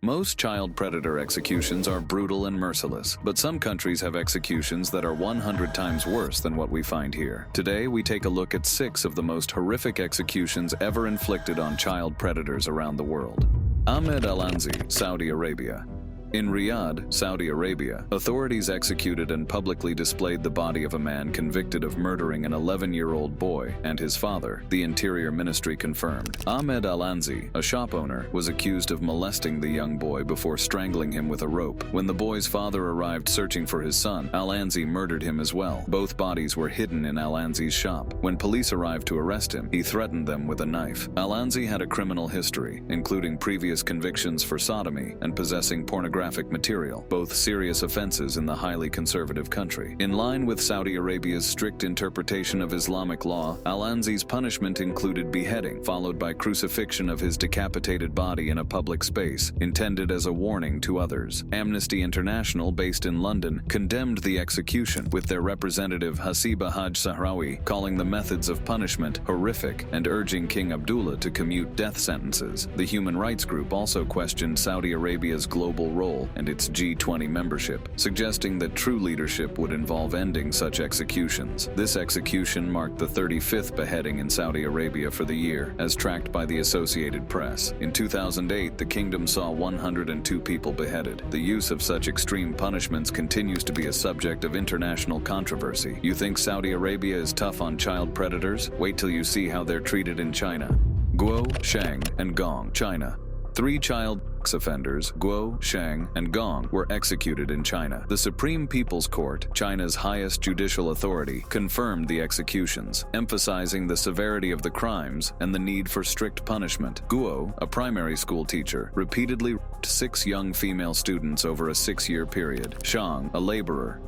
Most child predator executions are brutal and merciless, but some countries have executions that are 100 times worse than what we find here. Today, we take a look at 6 of the most horrific executions ever inflicted on child predators around the world. Ahmed Al-Anzi, Saudi Arabia. In Riyadh, Saudi Arabia, authorities executed and publicly displayed the body of a man convicted of murdering an 11-year-old boy and his father, the Interior Ministry confirmed. Ahmed Al-Anzi, a shop owner, was accused of molesting the young boy before strangling him with a rope. When the boy's father arrived searching for his son, Al-Anzi murdered him as well. Both bodies were hidden in Al-Anzi's shop. When police arrived to arrest him, he threatened them with a knife. Al-Anzi had a criminal history, including previous convictions for sodomy and possessing pornographic material, both serious offenses in the highly conservative country. In line with Saudi Arabia's strict interpretation of Islamic law, Al-Anzi's punishment included beheading, followed by crucifixion of his decapitated body in a public space, intended as a warning to others. Amnesty International, based in London, condemned the execution, with their representative Hasiba Haj Sahrawi calling the methods of punishment horrific and urging King Abdullah to commute death sentences. The human rights group also questioned Saudi Arabia's global role and its G20 membership, suggesting that true leadership would involve ending such executions. This execution marked the 35th beheading in Saudi Arabia for the year, as tracked by the Associated Press. In 2008, the kingdom saw 102 people beheaded. The use of such extreme punishments continues to be a subject of international controversy. You think Saudi Arabia is tough on child predators? Wait till you see how they're treated in China. Guo, Shang, and Gong, China. 3 child offenders, Guo, Shang, and Gong, were executed in China. The Supreme People's Court, China's highest judicial authority, confirmed the executions, emphasizing the severity of the crimes and the need for strict punishment. Guo, a primary school teacher, repeatedly raped 6 young female students over a 6-year period. Shang, a laborer,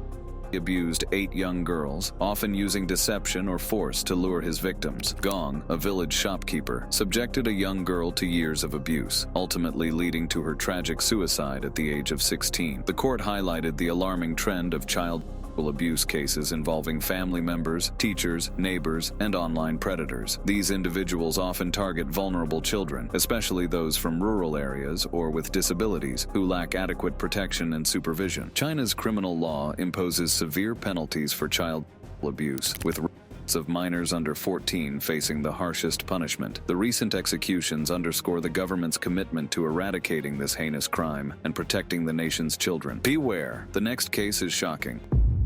abused 8 young girls, often using deception or force to lure his victims. Gong, a village shopkeeper, subjected a young girl to years of abuse, ultimately leading to her tragic suicide at the age of 16. The court highlighted the alarming trend of child abuse cases involving family members, teachers, neighbors, and online predators. These individuals often target vulnerable children, especially those from rural areas or with disabilities, who lack adequate protection and supervision. China's criminal law imposes severe penalties for child abuse, with of minors under 14 facing the harshest punishment. The recent executions underscore the government's commitment to eradicating this heinous crime and protecting the nation's children. Beware, the next case is shocking.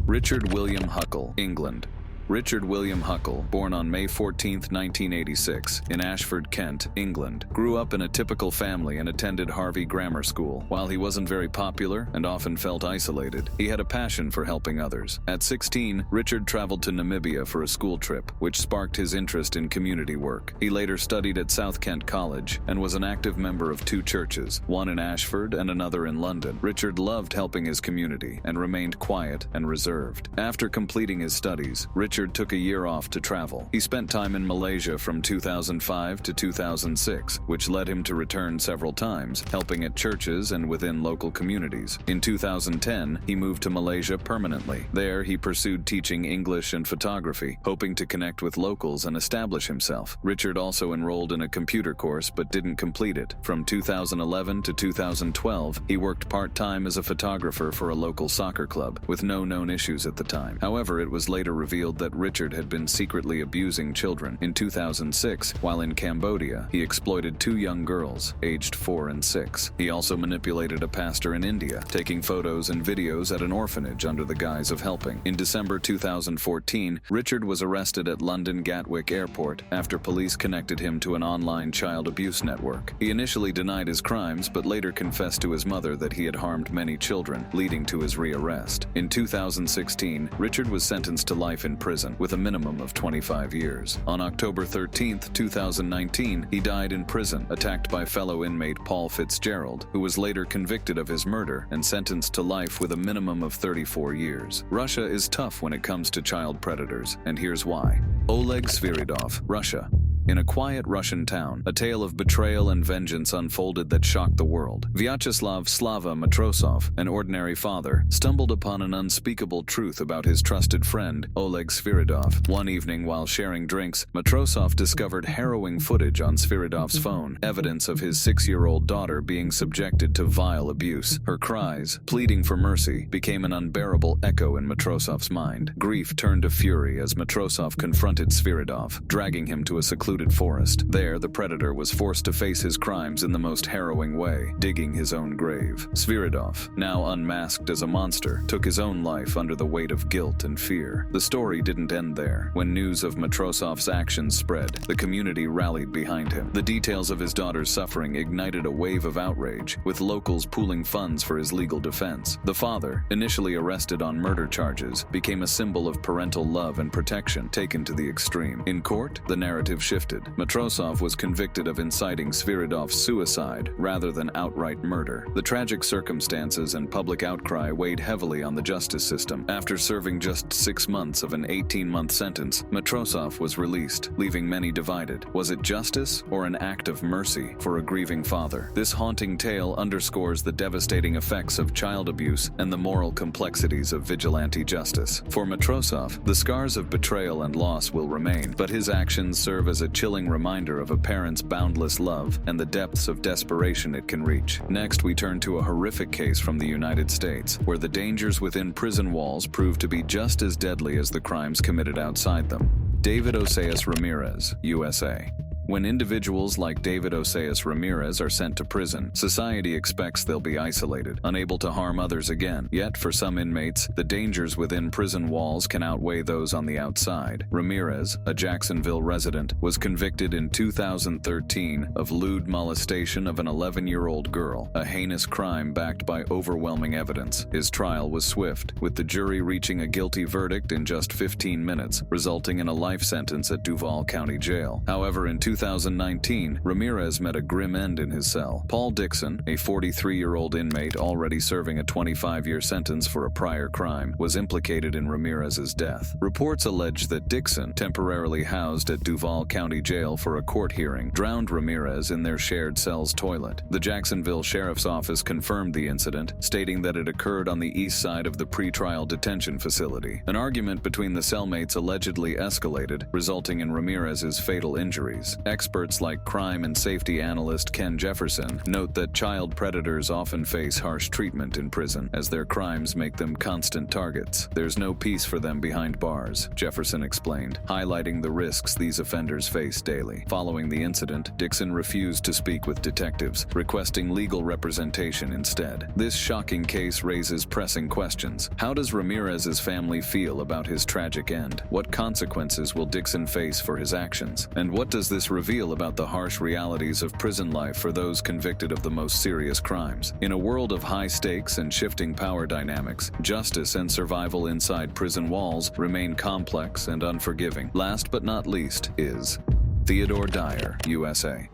Richard William Huckle, England. Richard William Huckle, born on May 14, 1986, in Ashford, Kent, England, grew up in a typical family and attended Harvey Grammar School. While he wasn't very popular and often felt isolated, he had a passion for helping others. At 16, Richard traveled to Namibia for a school trip, which sparked his interest in community work. He later studied at South Kent College and was an active member of 2 churches, one in Ashford and another in London. Richard loved helping his community and remained quiet and reserved. After completing his studies, Richard took a year off to travel. He spent time in Malaysia from 2005 to 2006, which led him to return several times, helping at churches and within local communities. In 2010, he moved to Malaysia permanently. There, he pursued teaching English and photography, hoping to connect with locals and establish himself. Richard also enrolled in a computer course but didn't complete it. From 2011 to 2012, he worked part-time as a photographer for a local soccer club, with no known issues at the time. However, it was later revealed that Richard had been secretly abusing children. In 2006, while in Cambodia, he exploited 2 young girls, aged 4 and 6. He also manipulated a pastor in India, taking photos and videos at an orphanage under the guise of helping. In December 2014, Richard was arrested at London Gatwick Airport after police connected him to an online child abuse network. He initially denied his crimes, but later confessed to his mother that he had harmed many children, leading to his rearrest. In 2016, Richard was sentenced to life in prison, with a minimum of 25 years. On October 13, 2019, he died in prison, attacked by fellow inmate Paul Fitzgerald, who was later convicted of his murder and sentenced to life with a minimum of 34 years. Russia is tough when it comes to child predators, and here's why. Oleg Sviridov, Russia. In a quiet Russian town, a tale of betrayal and vengeance unfolded that shocked the world. Vyacheslav Slava Matrosov, an ordinary father, stumbled upon an unspeakable truth about his trusted friend, Oleg Sviridov. One evening while sharing drinks, Matrosov discovered harrowing footage on Sviridov's phone, evidence of his 6-year-old daughter being subjected to vile abuse. Her cries, pleading for mercy, became an unbearable echo in Matrosov's mind. Grief turned to fury as Matrosov confronted Sviridov, dragging him to a secluded forest. There, the predator was forced to face his crimes in the most harrowing way, digging his own grave. Sviridov, now unmasked as a monster, took his own life under the weight of guilt and fear. The story didn't end there. When news of Matrosov's actions spread, the community rallied behind him. The details of his daughter's suffering ignited a wave of outrage, with locals pooling funds for his legal defense. The father, initially arrested on murder charges, became a symbol of parental love and protection taken to the extreme. In court, the narrative shifted. Matrosov was convicted of inciting Sviridov's suicide rather than outright murder. The tragic circumstances and public outcry weighed heavily on the justice system. After serving just 6 months of an 18-month sentence, Matrosov was released, leaving many divided. Was it justice or an act of mercy for a grieving father? This haunting tale underscores the devastating effects of child abuse and the moral complexities of vigilante justice. For Matrosov, the scars of betrayal and loss will remain, but his actions serve as a chilling reminder of a parent's boundless love and the depths of desperation it can reach. Next, we turn to a horrific case from the United States, where the dangers within prison walls prove to be just as deadly as the crimes committed outside them. David Oseas Ramirez, USA. When individuals like David Oseas Ramirez are sent to prison, society expects they'll be isolated, unable to harm others again. Yet, for some inmates, the dangers within prison walls can outweigh those on the outside. Ramirez, a Jacksonville resident, was convicted in 2013 of lewd molestation of an 11-year-old girl, a heinous crime backed by overwhelming evidence. His trial was swift, with the jury reaching a guilty verdict in just 15 minutes, resulting in a life sentence at Duval County Jail. However, in 2019, Ramirez met a grim end in his cell. Paul Dixon, a 43-year-old inmate already serving a 25-year sentence for a prior crime, was implicated in Ramirez's death. Reports allege that Dixon, temporarily housed at Duval County Jail for a court hearing, drowned Ramirez in their shared cell's toilet. The Jacksonville Sheriff's Office confirmed the incident, stating that it occurred on the east side of the pretrial detention facility. An argument between the cellmates allegedly escalated, resulting in Ramirez's fatal injuries. Experts like crime and safety analyst Ken Jefferson note that child predators often face harsh treatment in prison, as their crimes make them constant targets. There's no peace for them behind bars, Jefferson explained, highlighting the risks these offenders face daily. Following the incident, Dixon refused to speak with detectives, requesting legal representation instead. This shocking case raises pressing questions. How does Ramirez's family feel about his tragic end? What consequences will Dixon face for his actions? And what does this reveal about the harsh realities of prison life for those convicted of the most serious crimes? In a world of high stakes and shifting power dynamics, justice and survival inside prison walls remain complex and unforgiving. Last but not least is Theodore Dyer, USA.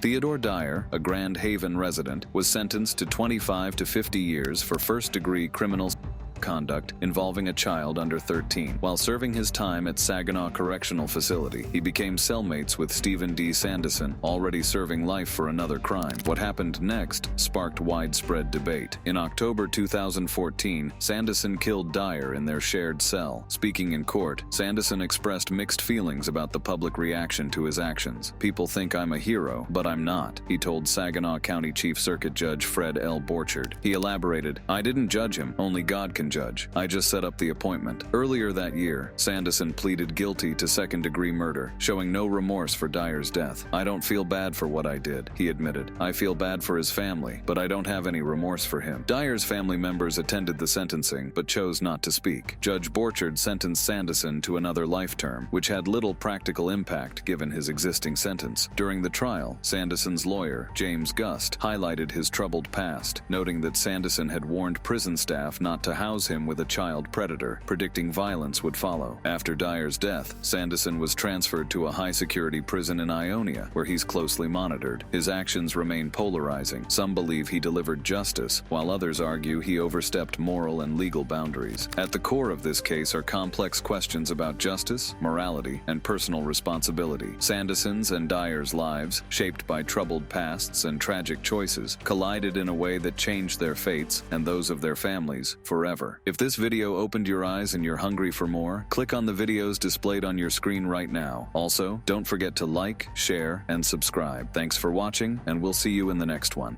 Theodore Dyer, a Grand Haven resident, was sentenced to 25 to 50 years for first-degree criminal conduct involving a child under 13. While serving his time at Saginaw Correctional Facility, he became cellmates with Stephen D. Sanderson, already serving life for another crime. What happened next sparked widespread debate. In October 2014, Sanderson killed Dyer in their shared cell. Speaking in court, Sanderson expressed mixed feelings about the public reaction to his actions. "People think I'm a hero, but I'm not," he told Saginaw County Chief Circuit Judge Fred L. Borchard. He elaborated, "I didn't judge him, only God can judge. I just set up the appointment." Earlier that year, Sanderson pleaded guilty to second-degree murder, showing no remorse for Dyer's death. "I don't feel bad for what I did," he admitted. "I feel bad for his family, but I don't have any remorse for him." Dyer's family members attended the sentencing, but chose not to speak. Judge Borchard sentenced Sanderson to another life term, which had little practical impact given his existing sentence. During the trial, Sanderson's lawyer, James Gust, highlighted his troubled past, noting that Sanderson had warned prison staff not to house house him with a child predator, predicting violence would follow. After Dyer's death, Sanderson was transferred to a high-security prison in Ionia, where he's closely monitored. His actions remain polarizing. Some believe he delivered justice, while others argue he overstepped moral and legal boundaries. At the core of this case are complex questions about justice, morality, and personal responsibility. Sanderson's and Dyer's lives, shaped by troubled pasts and tragic choices, collided in a way that changed their fates and those of their families forever. If this video opened your eyes and you're hungry for more, click on the videos displayed on your screen right now. Also, don't forget to like, share, and subscribe. Thanks for watching, and we'll see you in the next one.